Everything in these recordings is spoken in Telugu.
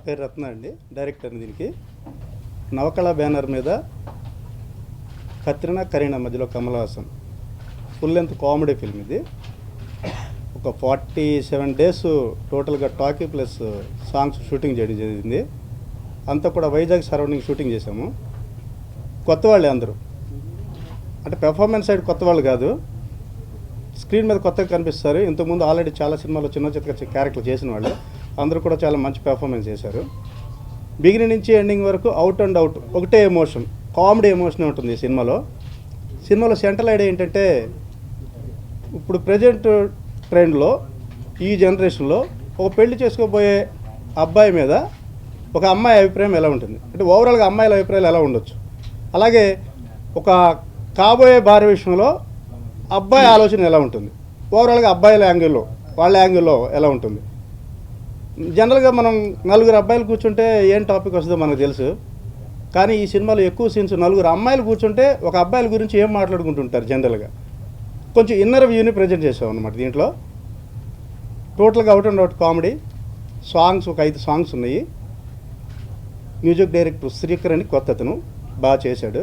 పేరు రత్న అండి, డైరెక్టర్ దీనికి. నవకళ బ్యానర్ మీద కత్రినా కరీనా మధ్యలో Kamal Haasan full length comedy film ఇది. ఒక 47 days టోటల్గా టాకీ ప్లస్ సాంగ్స్ షూటింగ్ చేయడం జరిగింది. అంతా కూడా వైజాగ్ సరౌండింగ్ షూటింగ్ చేశాము. కొత్త వాళ్ళే అందరూ, అంటే పెర్ఫార్మెన్స్ సైడ్ కొత్త వాళ్ళు కాదు, స్క్రీన్ మీద కొత్తగా కనిపిస్తారు. ఇంతకుముందు ఆల్రెడీ చాలా సినిమాలో చిన్న చిత్త క్యారెక్టర్ చేసిన వాళ్ళు అందరూ కూడా చాలా మంచి పెర్ఫార్మెన్స్ చేశారు. బిగినింగ్ నుంచి ఎండింగ్ వరకు అవుట్ అండ్ అవుట్ ఒకటే ఎమోషన్, కామెడీ ఎమోషన్ ఉంటుంది ఈ సినిమాలో. సెంట్రల్ ఐడియా ఏంటంటే, ఇప్పుడు ప్రజెంట్ ట్రెండ్లో ఈ జనరేషన్లో ఒక పెళ్లి చేసుకోబోయే అబ్బాయి మీద ఒక అమ్మాయి అభిప్రాయం ఎలా ఉంటుంది, అంటే ఓవరాల్గా అమ్మాయిల అభిప్రాయాలు ఎలా ఉండొచ్చు, అలాగే ఒక కాబోయే భార్య విషయంలో అబ్బాయి ఆలోచన ఎలా ఉంటుంది, ఓవరాల్గా అబ్బాయిల యాంగిల్లో వాళ్ళ యాంగిల్లో ఎలా ఉంటుంది. జనరల్గా మనం 4 అబ్బాయిలు కూర్చుంటే ఏం టాపిక్ వస్తుందో మనకు తెలుసు, కానీ ఈ సినిమాలో ఎక్కువ సీన్స్ 4 అమ్మాయిలు కూర్చుంటే ఒక అబ్బాయిల గురించి ఏం మాట్లాడుకుంటుంటారు జనరల్గా. కొంచెం ఇన్నర్ వ్యూని ప్రజెంట్ చేసాం అనమాట దీంట్లో. టోటల్గా out and out comedy. Songs ఒక 5 సాంగ్స్ ఉన్నాయి. మ్యూజిక్ డైరెక్టర్ శ్రీకర్ అని కొత్త అతను బాగా చేశాడు.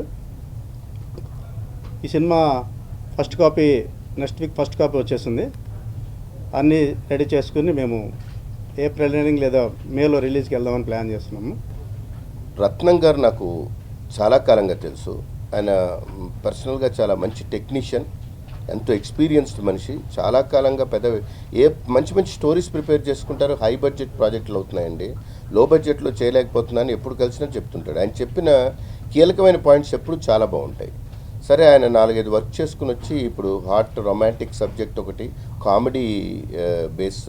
ఈ cinema first copy next week first copy వచ్చేసింది. అన్నీ రెడీ చేసుకుని మేము ఏప్రిల్ ఎండింగ్ లేదా మేలో రిలీజ్కి వెళ్దామని ప్లాన్ చేస్తున్నాము. రత్నం గారు నాకు చాలా కాలంగా తెలుసు. ఆయన పర్సనల్గా చాలా మంచి టెక్నీషియన్, ఎంతో ఎక్స్పీరియన్స్డ్ మనిషి. చాలా కాలంగా మంచి స్టోరీస్ ప్రిపేర్ చేసుకుంటారు. హై బడ్జెట్ ప్రాజెక్టులు అవుతున్నాయండి, లో బడ్జెట్లో చేయలేకపోతున్నాను ఎప్పుడు కలిసినా చెప్తుంటాడు. ఆయన చెప్పిన కీలకమైన పాయింట్స్ ఎప్పుడు చాలా బాగుంటాయి. సరే, ఆయన 4-5 వర్క్ చేసుకుని వచ్చి ఇప్పుడు హాట్ రొమాంటిక్ సబ్జెక్ట్ ఒకటి, కామెడీ బేస్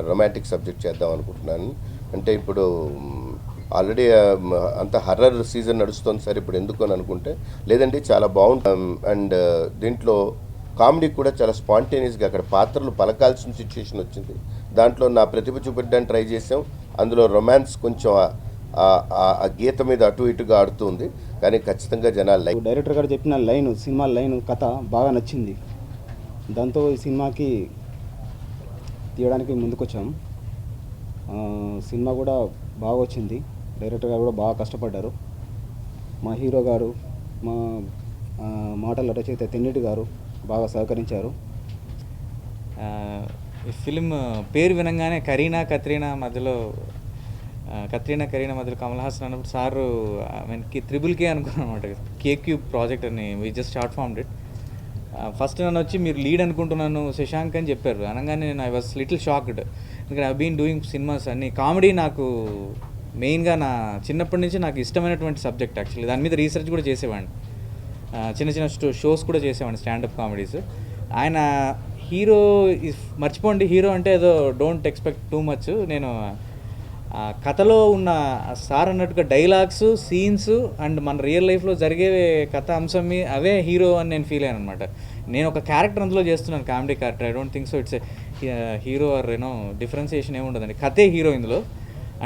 రొమాంటిక్ సబ్జెక్ట్ చేద్దాం అనుకుంటున్నాను. అంటే ఇప్పుడు ఆల్రెడీ అంత హర్రర్ సీజన్ నడుస్తుంది సార్ ఇప్పుడు ఎందుకు అని అనుకుంటే, లేదండి చాలా బాగుంటుంది. అండ్ దీంట్లో కామెడీ కూడా చాలా స్పాంటేనియస్గా అక్కడ పాత్రలు పలకాల్సిన సిచ్యుయేషన్ వచ్చింది. దాంట్లో నా ప్రతిభ చూపెట్టడానికి ట్రై చేసాం. అందులో రొమాన్స్ కొంచెం ఆ గీత మీద అటు ఇటుగా ఆడుతుంది, కానీ ఖచ్చితంగా జనాలు డైరెక్టర్ గారు చెప్పిన సినిమా లైన్ కథ బాగా నచ్చింది. దాంతో ఈ సినిమాకి తీయడానికి ముందుకొచ్చాం. సినిమా కూడా బాగా వచ్చింది. డైరెక్టర్ గారు కూడా బాగా కష్టపడ్డారు. మా హీరో గారు, మా మాటల రచయిత తెన్నిటి గారు బాగా సహకరించారు. ఈ ఫిలిం పేరు వినంగానే కరీనా కత్రీనా మధ్యలో కమల్ హాసన్ అన్నప్పుడు సారు మనకి త్రిబుల్-K అనుకున్నాను అనమాట. KQ ప్రాజెక్ట్ అని we just short formed it. First నన్ను వచ్చి మీరు లీడ్ అనుకుంటున్నాను శశాంక్ అని చెప్పారు. అనగానే నేను ఐ వాజ్ లిటిల్ షాక్డ్. ఎందుకంటే ఐ బీన్ డూయింగ్ సినిమాస్ అన్ని. కామెడీ నాకు మెయిన్గా నా చిన్నప్పటి నుంచి నాకు ఇష్టమైనటువంటి సబ్జెక్ట్. యాక్చువల్లీ దాని మీద రీసెర్చ్ కూడా చేసేవాడిని. చిన్న షోస్ కూడా చేసేవాడిని, స్టాండప్ కామెడీస్. ఆయన హీరో మర్చిపోండి, హీరో అంటే ఏదో డోంట్ ఎక్స్పెక్ట్ టూ మచ్. నేను కథలో ఉన్న సార్ అన్నట్టుగా డైలాగ్స్, సీన్స్ అండ్ మన రియల్ లైఫ్లో జరిగే కథ అంశం అవే హీరో అని నేను ఫీల్ అయ్యాను అనమాట. నేను ఒక క్యారెక్టర్ అందులో చేస్తున్నాను, comedy character. I don't think so it's hero or differentiation ఏముండదండి, కథే హీరో ఇందులో.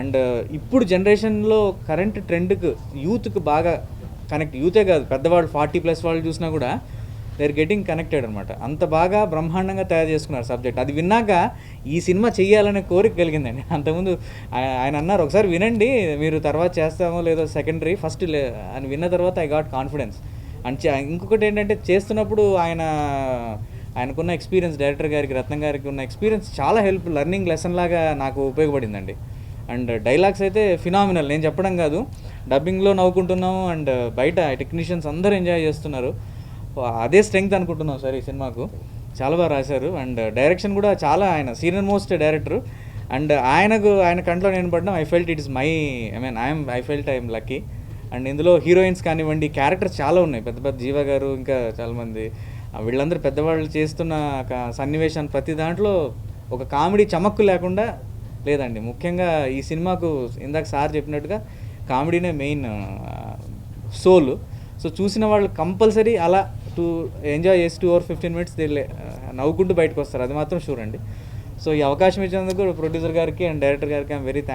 అండ్ ఇప్పుడు జనరేషన్లో కరెంట్ ట్రెండ్కి యూత్కి బాగా కనెక్ట్, యూతే కాదు పెద్దవాళ్ళు 40+ వాళ్ళు చూసినా కూడా దే ఆర్ గెటింగ్ కనెక్టెడ్ అనమాట. అంత బాగా బ్రహ్మాండంగా తయారు చేసుకున్నారు సబ్జెక్ట్. అది విన్నాక ఈ సినిమా చెయ్యాలనే కోరిక కలిగిందండి. అంతకుముందు ఆయన అన్నారు ఒకసారి వినండి, మీరు తర్వాత చేస్తామో లేదో సెకండరీ, ఫస్ట్ అని విన్న తర్వాత ఐ గాట్ కాన్ఫిడెన్స్. అండ్ ఇంకొకటి ఏంటంటే చేస్తున్నప్పుడు ఆయనకున్న ఎక్స్పీరియన్స్, డైరెక్టర్ గారికి, రత్నం గారికి ఉన్న ఎక్స్పీరియన్స్ చాలా లెర్నింగ్ లెసన్ లాగా నాకు ఉపయోగపడిందండి. అండ్ డైలాగ్స్ అయితే ఫినామినల్, నేను చెప్పడం కాదు, డబ్బింగ్లో నవ్వుకుంటున్నాము అండ్ బయట టెక్నీషియన్స్ అందరూ ఎంజాయ్ చేస్తున్నారు. అదే స్ట్రెంగ్త్ అనుకుంటున్నాం సార్ ఈ సినిమాకు. చాలా బాగా రాశారు. అండ్ డైరెక్షన్ కూడా చాలా, ఆయన సీనియర్ మోస్ట్ డైరెక్టర్. అండ్ ఆయన కంట్లో నేను పడ్డం, I felt it is I'm lucky. And ఇందులో హీరోయిన్స్ కానివ్వండి, క్యారెక్టర్స్ చాలా ఉన్నాయి. పెద్ద జీవ గారు, ఇంకా చాలామంది, వీళ్ళందరూ పెద్దవాళ్ళు చేస్తున్న సన్నివేశాన్ని ప్రతి దాంట్లో ఒక కామెడీ చమక్కు లేకుండా లేదండి. ముఖ్యంగా ఈ సినిమాకు ఇందాక సార్ చెప్పినట్టుగా కామెడీనే మెయిన్ సోల్. సో చూసిన వాళ్ళు కంపల్సరీ అలా ఎంజాయ్ చేసి 2 or 15 minutes నవ్వుకుంటూ బయటకు వస్తారు, అది మాత్రం షూర్ అండి. సో ఈ అవకాశం ఇచ్చినందుకు ప్రొడ్యూసర్ గారికి అండ్ డైరెక్టర్ గారికి ఐఎమ్ వెరీ థ్యాంక్ఫుల్.